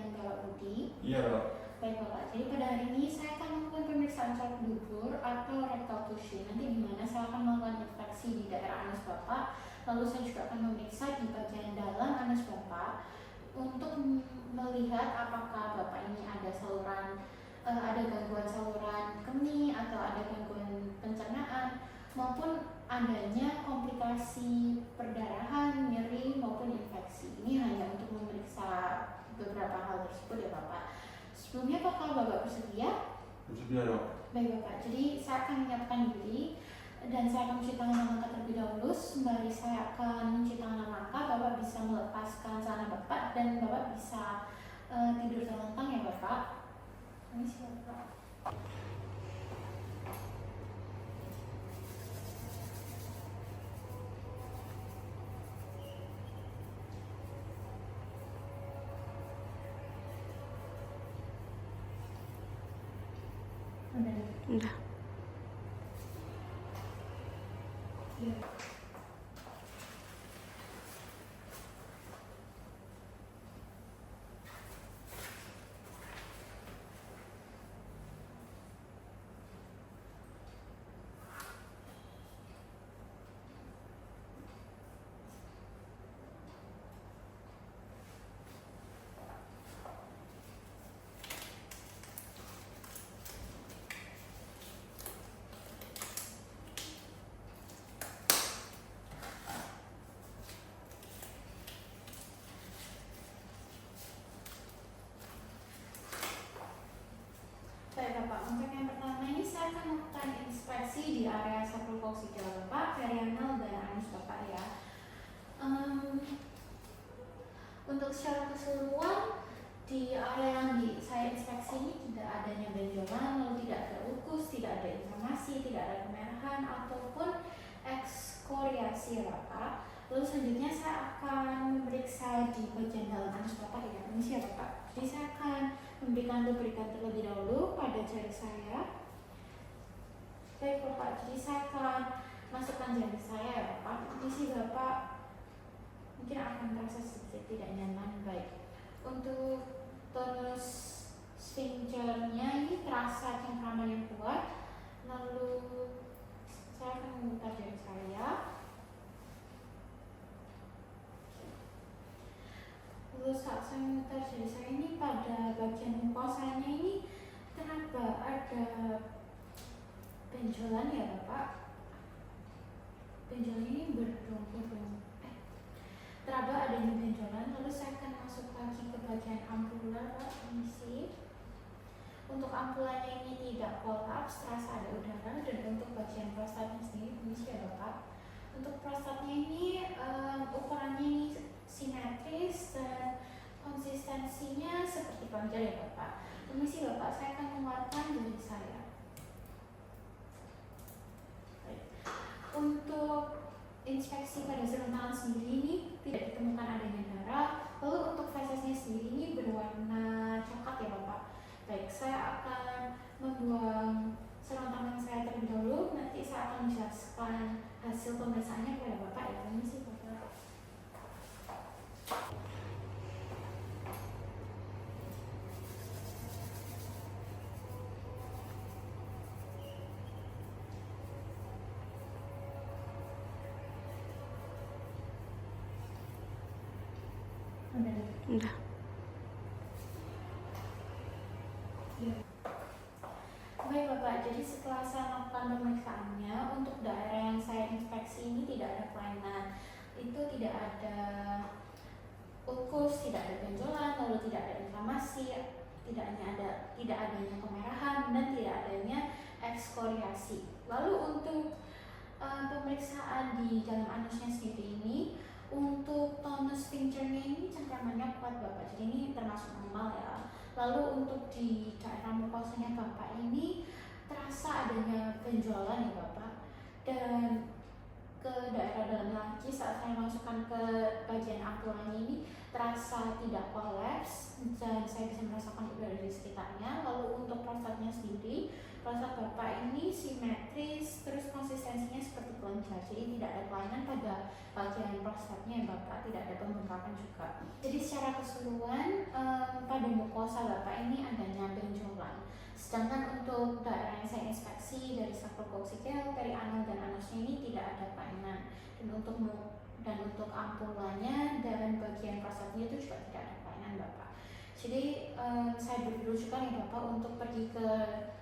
dengan Bapak Budi? Iya. Baik Bapak, jadi pada hari ini saya akan melakukan pemeriksaan calon dubur atau rectal touching. Nanti di mana saya akan melakukan inspeksi di daerah anus Bapak, lalu saya juga akan memeriksa di bagian dalam anus Bapak untuk melihat apakah Bapak ini ada ada gangguan saluran kemih atau ada gangguan pencernaan maupun adanya komplikasi perdarahan, nyeri maupun infeksi. Ini hanya untuk memeriksa beberapa hal tersebut ya Bapak. Sebelumnya apakah Bapak bersedia? Bersedia dong. Baik Bapak, jadi saya akan menyiapkan diri dan saya akan mencuci tangan dan langkah terlebih dahulu. Sembari saya akan mencuci tangan dan langkah, Bapak bisa melepaskan celana Bapak dan Bapak bisa tidur telentang ya Bapak. Ini siapa? Udah. Iya. Baik Bapak, untuk yang pertama ini saya akan melakukan inspeksi di area submucosidal Bapak, perianal dan anus Bapak ya. Untuk secara keseluruhan di area yang saya inspeksi ini tidak adanya benjolan, lalu tidak ada ukus, tidak ada inflamasi, tidak ada kemerahan ataupun ekskoriasi ya Bapak. Lalu selanjutnya saya akan memeriksa di bagian dalam anus Bapak ya, ini ya Bapak. Jadi saya akan memberikan lubrikan terlebih dahulu pada jari saya. Baik Bapak, jadi saya akan masukkan jari saya ya Bapak. Ini Bapak mungkin akan terasa sedikit tidak nyaman. Baik, untuk tonus sphincternya ini terasa cengkraman yang kuat. Lalu saya akan memutar jari saya. Lalu saat saya memutar jari saya ini pada bagian mukosanya ini teraba ada benjolan ya Bapak. Benjolan ini teraba adanya benjolan. Lalu saya akan masuk lagi ke bagian ampula Pak, permisi. Untuk ampulanya ini tidak kolaps, terasa ada udara. Dan untuk bagian prostatnya sendiri, permisi ya Bapak. Untuk prostatnya ini ukurannya ini simetris dan konsistensinya seperti panjang ya Bapak. Permisi Bapak, saya akan mengeluarkan jari saya. Baik. Untuk inspeksi pada sarung tangan sendiri ini tidak ditemukan adanya darah. Lalu untuk fesesnya sendiri ini berwarna coklat ya Bapak. Baik, saya akan membuang sarung tangan saya terlebih dahulu. Nanti saya akan menjelaskan hasil pemeriksaannya kepada Bapak ya. Permisi Bapak. Udah. Ya. Baik Bapak, jadi setelah saya melakukan pemeriksaannya, untuk daerah yang saya inspeksi ini tidak ada kelainan. Itu tidak ada ukus, tidak ada benjolan, lalu tidak ada inflamasi, tidak adanya kemerahan dan tidak adanya ekskoriasi. Lalu untuk pemeriksaan di dalam anusnya sendiri ini, untuk tonus sphincternya ini cengkramannya kuat Bapak, jadi ini termasuk normal ya. Lalu untuk di daerah mukosanya Bapak ini terasa adanya benjolan ya Bapak. Dan ke daerah dalam lagi saat saya masukkan ke bagian ampulanya ini terasa tidak kolaps dan saya bisa merasakan udara di sekitarnya. Lalu untuk prostatnya sendiri, prostat Bapak ini simetris, terus konsistensinya seperti kelenjar, jadi tidak ada kelainan pada bagian prostatnya Bapak, tidak ada pembengkakan juga. Jadi secara keseluruhan pada pada mukosa Bapak ini adanya benjolan. Sedangkan untuk daerah yang saya inspeksi dari sakrokoksial, perianal dan anusnya ini tidak ada kelainan. Dan untuk ampulanya dan bagian prostatnya itu juga tidak ada kelainan Bapak. Jadi saya berujukan ya Bapak untuk pergi ke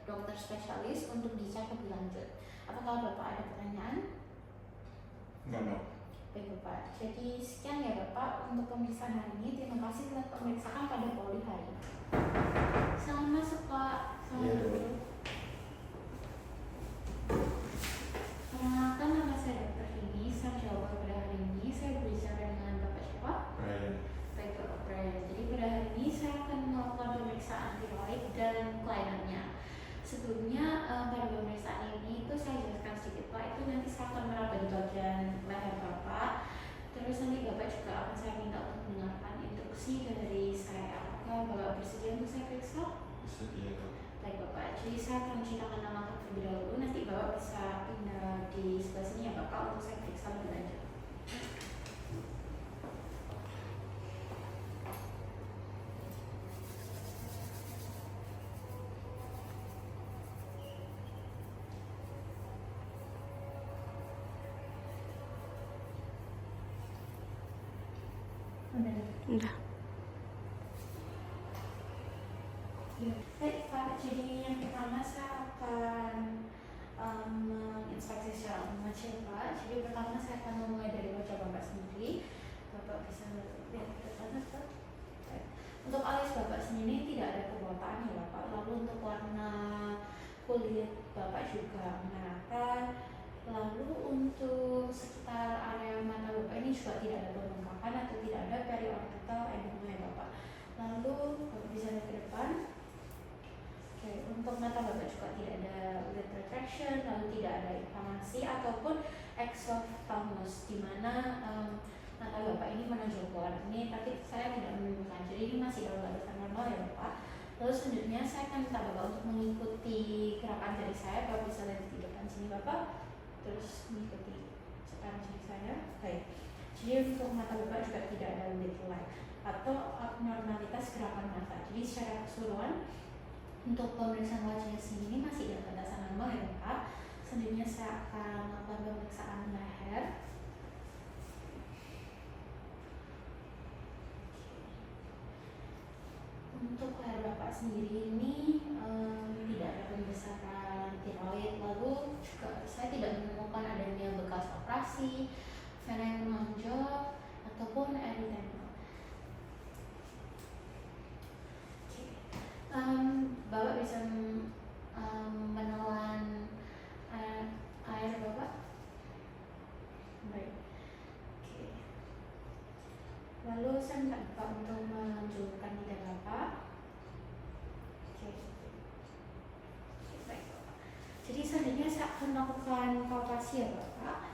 dokter spesialis untuk dicek lebih lanjut. Apakah Bapak ada pertanyaan? Enggak. Baik Bapak, jadi sekian ya Bapak untuk pemeriksaan hari ini. Terima kasih telah pemeriksaan pada poli hari ini. Selamat masuk Pak. Selamat dulu. Perkenalkan, nama saya Dr. Rini. Saya jawab pada hari ini. Saya berbicara dengan Bapak siapa? Brian. Baik Bapak Brian. Jadi pada hari ini saya akan melakukan pemeriksaan tiroid dan kelainannya. Sebelumnya pada pemeriksaan ini itu saya jelaskan sedikit Pak. Itu nanti saya akan meraba di bagian leher Bapak. Terus nanti Bapak juga akan saya minta untuk mendengarkan instruksi dari saya. Apakah Bapak bersedia untuk saya periksa? Bersedia Dok. Baik Bapak, jadi saya akan menceritakan nama terlebih dahulu. Nanti Bapak bisa pindah di sebelah sini ya Bapak untuk saya periksa lebih lanjut. Udah. Baik Pak, jadi yang pertama saya akan menginspeksi secara umum aja Pak. Jadi pertama saya akan memulai dari wajah Bapak sendiri. Bapak bisa lihat ke depan Pak. Untuk alis Bapak sendiri tidak ada kebotaan ya Bapak. Lalu untuk warna kulit Bapak juga merata. Lalu untuk sekitar area mata Bapak ini juga tidak ada pembengkakan atau tidak ada periorbital edema ya Bapak. Lalu Bapak bisa lihat ke depan. Oke, untuk mata Bapak juga tidak ada lid retraction, lalu tidak ada inflamasi ataupun exophthalmos, di mana mata Bapak ini menonjol keluar. Ini tapi saya tidak menemukan, jadi ini masih dalam batasan normal ya Bapak. Lalu selanjutnya saya akan minta Bapak untuk mengikuti gerakan jari saya. Bapak bisa lihat di depan sini Bapak, terus mengikuti gerakan jari saya. Baik. Jadi untuk mata Bapak juga tidak ada lid line atau abnormalitas gerakan mata. Jadi secara keseluruhan untuk pemeriksaan wajah sini masih dalam batasan normal ya Pak. Selanjutnya saya akan melakukan pemeriksaan leher. Untuk leher Bapak sendiri ini tidak ada pembesaran tiroid, lalu juga saya tidak menemukan adanya bekas operasi, vena yang menonjol ataupun eritema. Bapak bisa menelan air Bapak? Baik. Oke. Lalu saya minta Bapak untuk menunjukkan lidah Bapak. Oke. Baik Bapak. Jadi selanjutnya saya akan melakukan palpasi ya Bapak.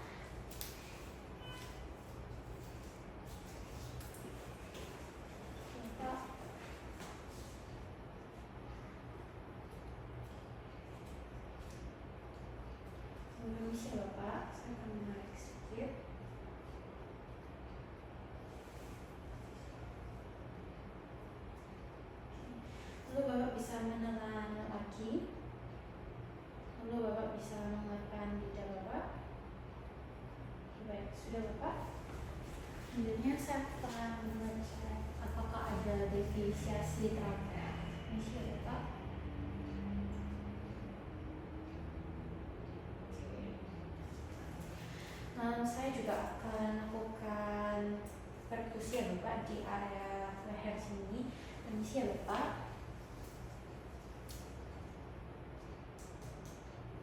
Permisi Bapak, saya akan menarik sedikit. Lalu Bapak bisa menelan lagi. Lalu Bapak bisa mengeluarkan lidah Bapak. Baik, sudah Bapak. Selanjutnya saya akan mengecek apakah ada defisiasi trachea. Permisi ya Bapak. Saya juga akan lakukan perkusi ya Bapak di area leher sini. Permisi ya Bapak.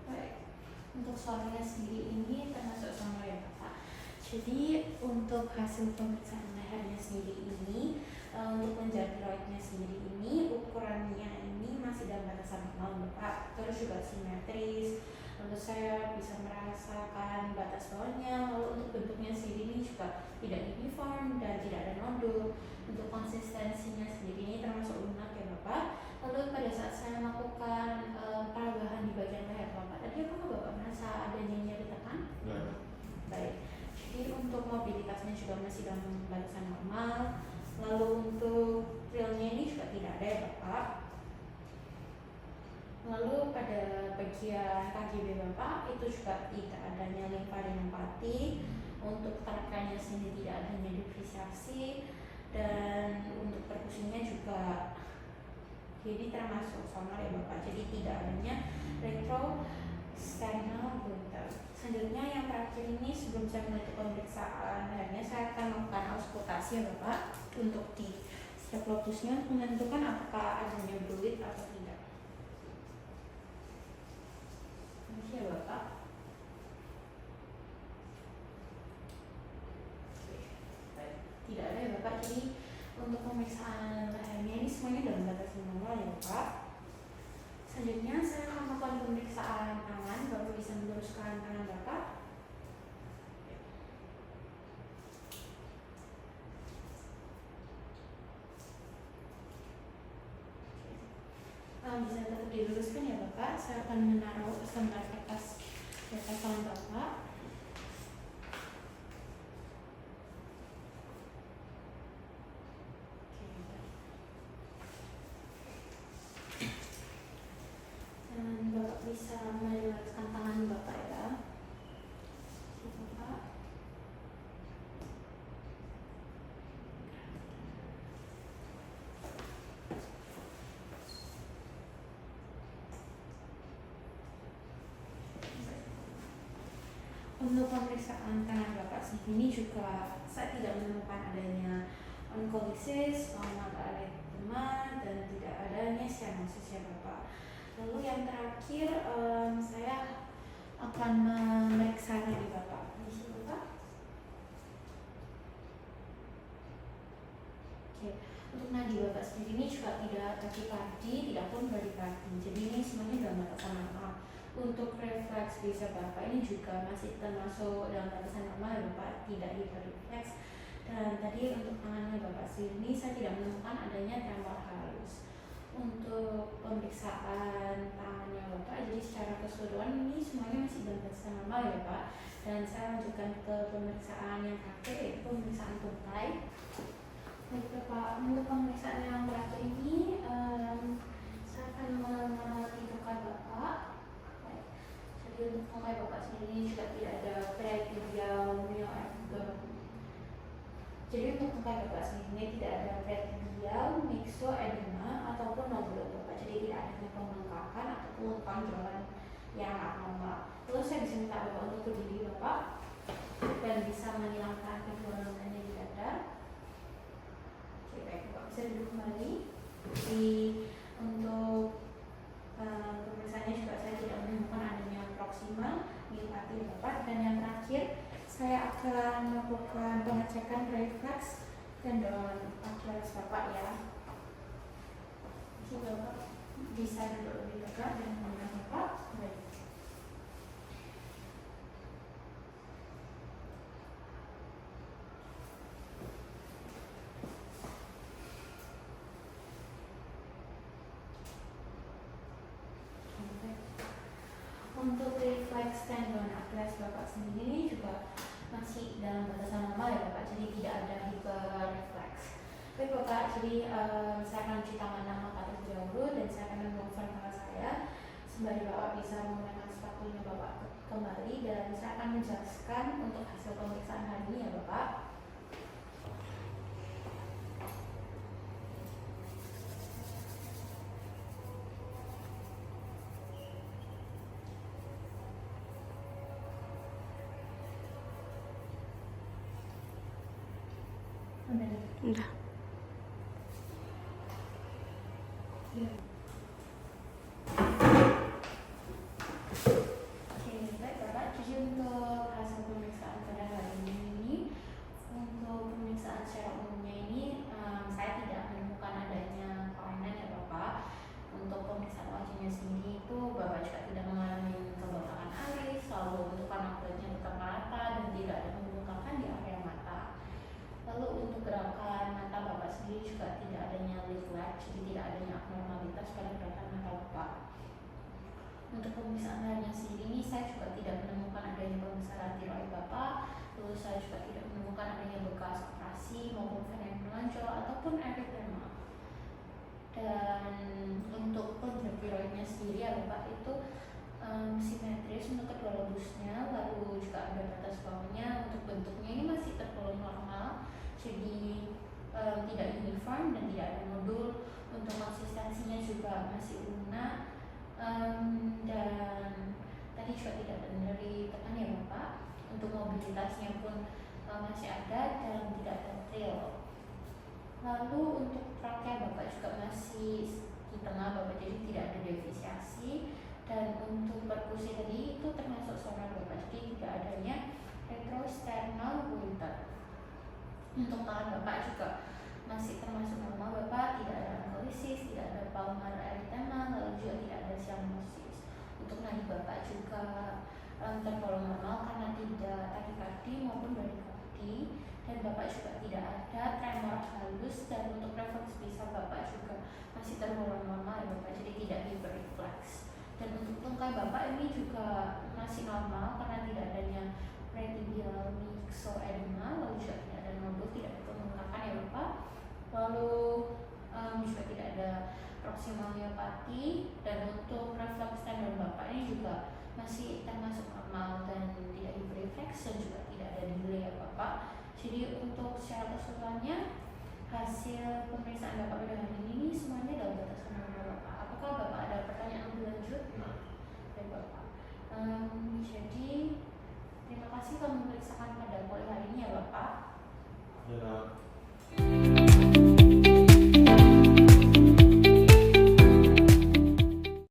Baik. Untuk suaranya sendiri ini termasuk sonor ya Bapak. Jadi untuk hasil pemeriksaan lehernya sendiri ini, untuk lenjar tiroidnya sendiri ini ukurannya ini masih dalam batasan normal Bapak. Terus juga simetris. Lalu saya bisa merasakan batas bawahnya. Lalu untuk bentuknya sendiri ini juga tidak uniform dan tidak ada nodul. Untuk konsistensinya sendiri ini termasuk lunak ya Bapak. Lalu pada saat saya melakukan perabahan di bagian leher Bapak, tadi apakah Bapak merasa adanya nyeri tekan? Ya. Baik. Jadi untuk mobilitasnya juga masih dalam batasan normal. Lalu untuk realnya ini juga tidak ada ya Bapak. Lalu pada bagian KGB Bapak itu juga tidak adanya limfadenopati, untuk terakannya sendiri tidak adanya diferensiasi, dan untuk perkusinya juga jadi termasuk sama ya Bapak, jadi tidak adanya retrosternal goiter. Selanjutnya yang terakhir ini sebelum saya menutup pemeriksaan lehernya, saya akan melakukan auskultasi ya Bapak untuk di setiap lobusnya menentukan apakah adanya fluid atau tidak. Ini ya Bapak. Tidak ada ya Bapak, jadi untuk pemeriksaan lehernya ini semuanya dalam batas normal ya Bapak. Selanjutnya saya akan melakukan pemeriksaan tangan. Bapak bisa meluruskan tangan Bapak. Bisa tetap diluruskan ya Bapak. Saya akan menaruh lembar kertas di atas tangan Bapak. Dan Bapak bisa meluruskan tangan Bapak ya. Bapak. Untuk pemeriksaan tangan Bapak sendiri juga saya tidak menemukan adanya onycholisis, mata erythema, dan tidak adanya cyanosis ya Bapak. Lalu yang terakhir saya akan memeriksa nadi Bapak. Di sini Bapak. Oke. Untuk nadi Bapak sendiri ini juga tidak takikardi, tidak pun bradikardi. Jadi ini semuanya dalam batasan normal. Untuk refleks bisa Bapak ini juga masih termasuk dalam batasan normal ya Bapak, tidak hiperrefleks. Dan tadi untuk tangannya Bapak sendiri saya tidak menemukan adanya tremor halus. Untuk pemeriksaan tangannya Bapak, jadi secara keseluruhan ini semuanya masih dalam batasan normal ya Pak. Dan saya lanjutkan ke pemeriksaan yang terakhir, yaitu pemeriksaan tungkai. Baik Bapak, untuk pemeriksaan yang terakhir ini saya akan mengamati tungkai Bapak. Jadi untuk tungkai Bapak sendiri juga tidak ada preaxial myoepithelium. Jadi untuk tungkai Bapak sendiri tidak ada preaxial myxoedema ataupun nodule Bapak. Jadi tidak adanya pembengkakan ataupun tonjolan yang abnormal. Lalu saya bisa minta Bapak untuk berdiri Bapak dan bisa menghilangkan kedua lengannya di dada. Oke baik Bapak, bisa duduk kembali. Untuk pemirsaannya juga saya tidak menemukan adanya proksimal myopathi Bapak. Dan yang terakhir saya akan melakukan pengecekan refleks dan dorongan akilas Bapak ya. Jadi Bapak bisa duduk lebih tegak dan mengenal Bapak. Baik. Untuk refleks tendon akilas Bapak sendiri juga masih dalam batasan normal ya Bapak, jadi tidak ada hiperrefleks. Baik Bapak, jadi saya akan cuci tangan Bapak terlebih dahulu dan saya akan mengukur tangan saya sembari Bapak bisa menggunakan sepatunya Bapak kembali, dan saya akan menjelaskan untuk hasil pemeriksaan hari ini ya Bapak. Udah. Ya. Oke, baik Bapak. Jadi untuk hasil pemeriksaan pada hari ini, untuk pemeriksaan secara umumnya ini saya tidak menemukan adanya kelainan ya Bapak. Untuk pemeriksaan wajahnya sendiri itu Bapak juga tidak mengalami kebengkakan alis, lalu untuk anak kulitnya tetap rata dan tidak ada pembengkakan di area mata. Lalu untuk gerakan mata Bapak sendiri juga tidak adanya leaflet, jadi tidak adanya abnormalitas pada gerakan mata Bapak. Untuk pemeriksaan lainnya sendiri ini saya juga tidak menemukan adanya pembesaran tiroid Bapak, lalu saya juga tidak menemukan adanya bekas operasi maupun venen menonjol ataupun eritema. sendiri ya Bapak itu simetris untuk kedua lobusnya, lalu juga ada batas bawahnya. Untuk bentuknya ini masih tergolong normal, jadi tidak uniform dan tidak ada nodul. Untuk konsistensinya juga masih lunak, dan tadi juga tidak ada nyeri tekan ya Bapak. Untuk mobilitasnya pun masih ada dan tidak ada trail. Lalu untuk truknya Bapak juga masih di tengah Bapak, jadi tidak ada defisiasi. Dan untuk perkusi tadi itu termasuk suara Bapak, jadi tidak adanya retrosternal goiter. Untuk tangan Bapak juga masih termasuk normal Bapak, tidak ada ankolisis, tidak ada palmar erythema, lalu juga tidak ada cyanosis. Untuk nadi Bapak juga tergolong normal karena tidak takikardi maupun bradikardi, dan Bapak juga tidak ada tremor halus. Dan untuk refleks pisau Bapak juga masih tergolong normal ya Bapak, jadi tidak hiperrefleks. Dan untuk tungkai Bapak ini juga masih normal karena tidak adanya pretibial myxoedema, lalu juga tidak ada nodul, tidak ada pembengkakan ya Bapak. Lalu juga tidak ada proximal myopathy. Dan untuk refleks tendon Bapak ini juga masih termasuk normal dan tidak hiperrefleks dan juga tidak ada delay ya Bapak. Jadi untuk secara keseluruhannya hasil pemeriksaan Bapak pada hari ini semuanya adalah